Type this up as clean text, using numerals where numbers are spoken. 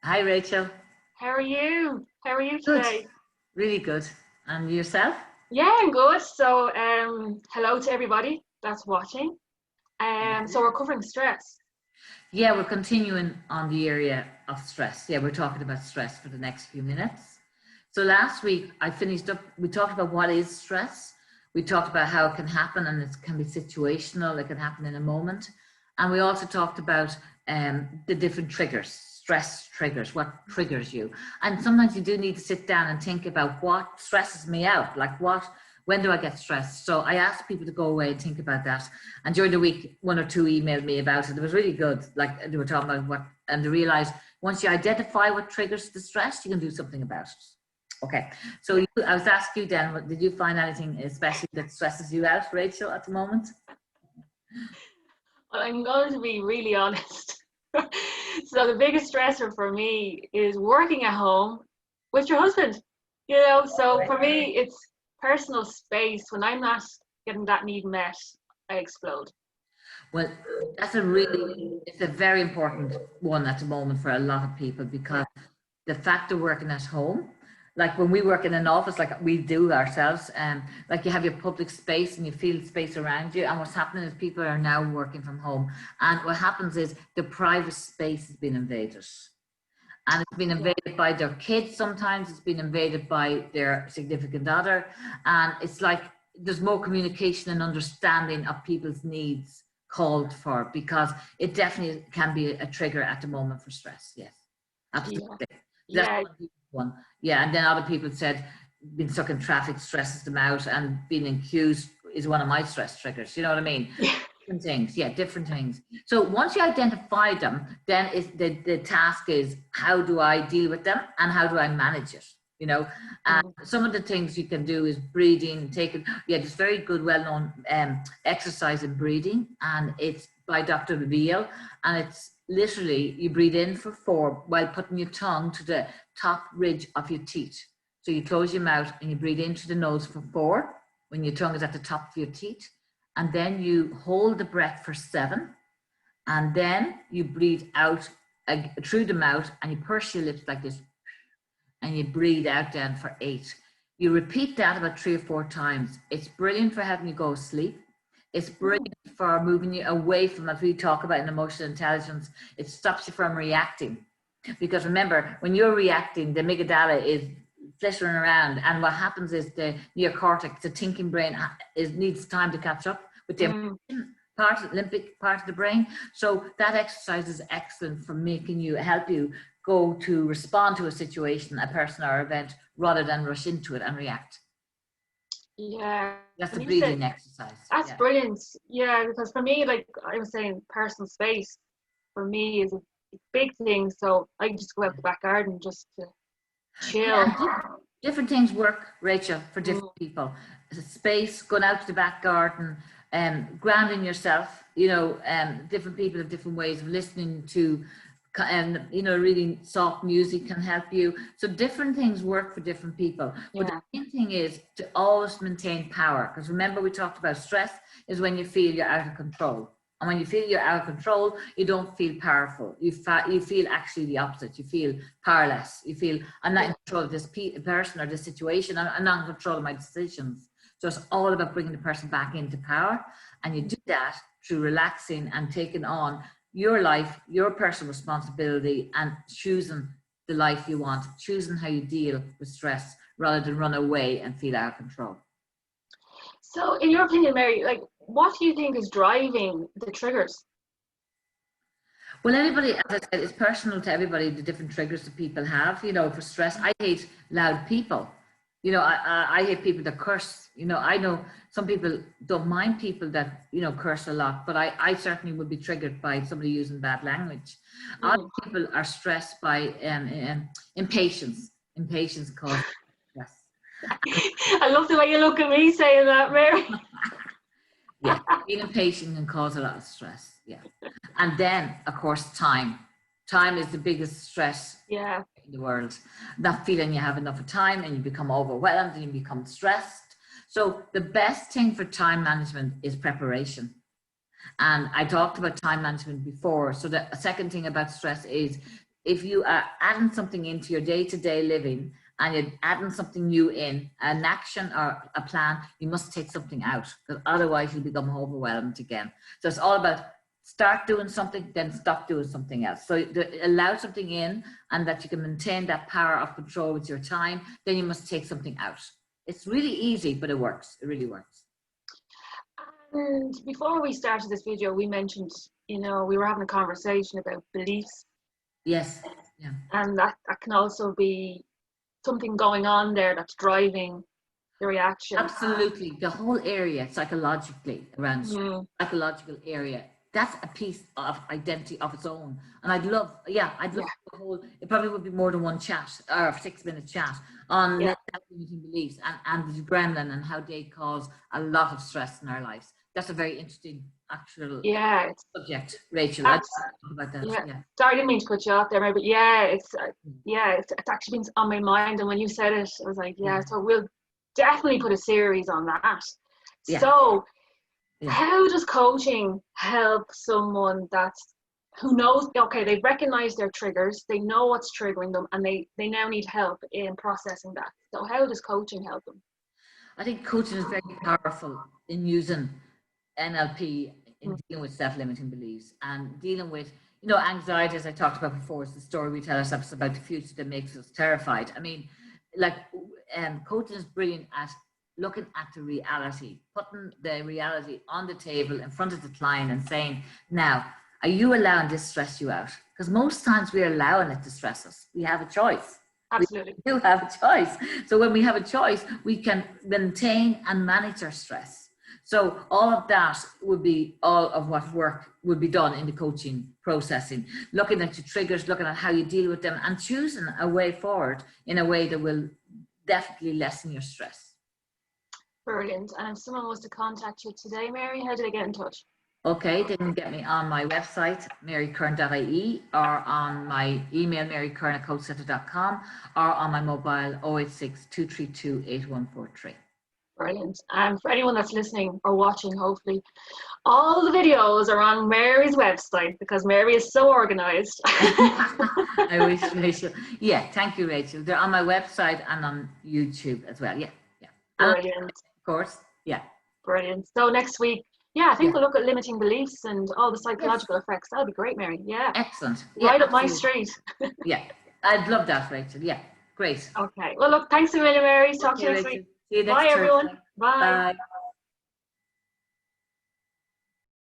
Hi, Rachel. How are you? How are you Good. today? Really good. And yourself? Yeah, I'm good. So, hello to everybody that's watching. So we're covering stress. Yeah, we're continuing on the area of stress. Yeah, we're talking about stress for the next few minutes. So last week I finished up, we talked about what is stress. We talked about how it can happen and it can be situational, it can happen in a moment. And we also talked about the different triggers, stress triggers, what triggers you. And sometimes you do need to sit down and think about what stresses me out, like when do I get stressed? So I asked people to go away and think about that. And during the week, one or two emailed me about it. It was really good. Like they were talking about what, and they realized once you identify what triggers the stress, you can do something about it. Okay. So I was asking you then, did you find anything especially that stresses you out, Rachel, at the moment? Well, I'm going to be really honest. So the biggest stressor for me is working at home with your husband. So for me, it's personal space. When I'm not getting that need met, I explode. Well, it's a very important one at the moment for a lot of people because the fact of working at home, like when we work in an office, like we do ourselves, like you have your public space and you feel space around you. And what's happening is people are now working from home. And what happens is the private space has been invaded. And it's been invaded by their kids sometimes, it's been invaded by their significant other. And it's like there's more communication and understanding of people's needs called for because it definitely can be a trigger at the moment for stress. Yes, absolutely. That's Yeah. one. Yeah, and then other people said being stuck in traffic stresses them out, and being in queues is one of my stress triggers. You know what I mean? Different things, yeah, different things. So once you identify them, then the task is how do I deal with them and how do I manage it? And some of the things you can do is breathing, there's very good, well-known exercise in breathing, and it's by Dr. Veal, and it's literally you breathe in for 4 while putting your tongue to the top ridge of your teeth. So you close your mouth and you breathe in through the nose for 4 when your tongue is at the top of your teeth, and then you hold the breath for 7, and then you breathe out through the mouth and you purse your lips like this, and you breathe out then for 8. You repeat that about 3 or 4 times. It's brilliant for helping you go to sleep. It's brilliant for moving you away from, as we talk about in emotional intelligence, it stops you from reacting. Because remember, when you're reacting, the amygdala is flittering around, and what happens is the neocortex, the thinking brain, needs time to catch up with the limbic part of the brain. So that exercise is excellent for help you go to respond to a situation, a person or event, rather than rush into it and react. Yeah. That's the breathing exercise. That's brilliant. Yeah, because for me, like I was saying, personal space for me is a big thing. So I just go out the back garden just to chill. Yeah, different things work, Rachel, for different people. Space, going out to the back garden, grounding yourself. Different people have different ways of listening to, and reading soft music can help you. So different things work for different people. But the main thing is to always maintain power, because remember we talked about stress is when you feel you're out of control. And when you feel you're out of control, you don't feel powerful. You feel actually the opposite. You feel powerless. You feel, I'm not in control of this person or this situation. I'm not in control of my decisions. So it's all about bringing the person back into power. And you do that through relaxing and taking on your life, your personal responsibility, and choosing the life you want, choosing how you deal with stress rather than run away and feel out of control. So in your opinion, Mary, like what do you think is driving the triggers? Well, everybody, as I said, it's personal to everybody, the different triggers that people have. For stress, I hate loud people. I hate people that curse. I know some people don't mind people that, curse a lot, but I certainly would be triggered by somebody using bad language. Other people are stressed by impatience. Impatience causes stress. I love the way you look at me saying that, Mary. Yeah, being impatient can cause a lot of stress. Yeah. And then, of course, time. Time is the biggest stress in the world. Not feeling you have enough of time, and you become overwhelmed and you become stressed. So the best thing for time management is preparation. And I talked about time management before. So the second thing about stress is if you are adding something into your day-to-day living and you're adding something new in, an action or a plan, you must take something out, because otherwise you'll become overwhelmed again. So it's all about start doing something, then stop doing something else. So allow something in, and that you can maintain that power of control with your time, then you must take something out. It's really easy, but it works. It really works. And before we started this video, we mentioned, we were having a conversation about beliefs. Yes. Yeah. And that can also be something going on there that's driving the reaction. Absolutely. The whole area psychologically around psychological area, that's a piece of identity of its own. And I'd love the whole, it probably would be more than one chat or a 6-minute chat on limiting beliefs and the gremlin and how they cause a lot of stress in our lives. That's a very interesting actual subject, Rachel. I'd talk about that. Yeah. Sorry, I didn't mean to cut you off there, Mary, but it's actually been on my mind. And when you said it, I was like, so we'll definitely put a series on that. Yeah. So how does coaching help someone who knows, okay, they've recognized their triggers, they know what's triggering them, and they now need help in processing that. So how does coaching help them? I think coaching is very powerful in using NLP in dealing with self-limiting beliefs and dealing with, anxiety, as I talked about before, is the story we tell ourselves about the future that makes us terrified. I mean, coaching is brilliant at looking at the reality, putting the reality on the table in front of the client and saying, now, are you allowing this to stress you out? Because most times we're allowing it to stress us. We have a choice. Absolutely. We do have a choice. So when we have a choice, we can maintain and manage our stress. So all of that would be all of what work would be done in the coaching processing, looking at your triggers, looking at how you deal with them, and choosing a way forward in a way that will definitely lessen your stress. Brilliant. And if someone was to contact you today, Mary, how do they get in touch? Okay, they can get me on my website, marycurran.ie, or on my email, marycurran@coachcenter.com, or on my mobile 086-232-8143. Brilliant. And for anyone that's listening or watching, hopefully, all the videos are on Mary's website, because Mary is so organized. I wish, Rachel. Yeah, thank you, Rachel. They're on my website and on YouTube as well. Yeah. Brilliant. Of course. Yeah. Brilliant. So next week, I think we'll look at limiting beliefs and all the psychological effects. That'll be great, Mary. Yeah. Excellent. Right up my street. Yeah. I'd love that, Rachel. Yeah. Great. Okay. Well, look, thanks a million, Mary. Talk to you next week. See you next Bye, everyone. Thursday. Bye.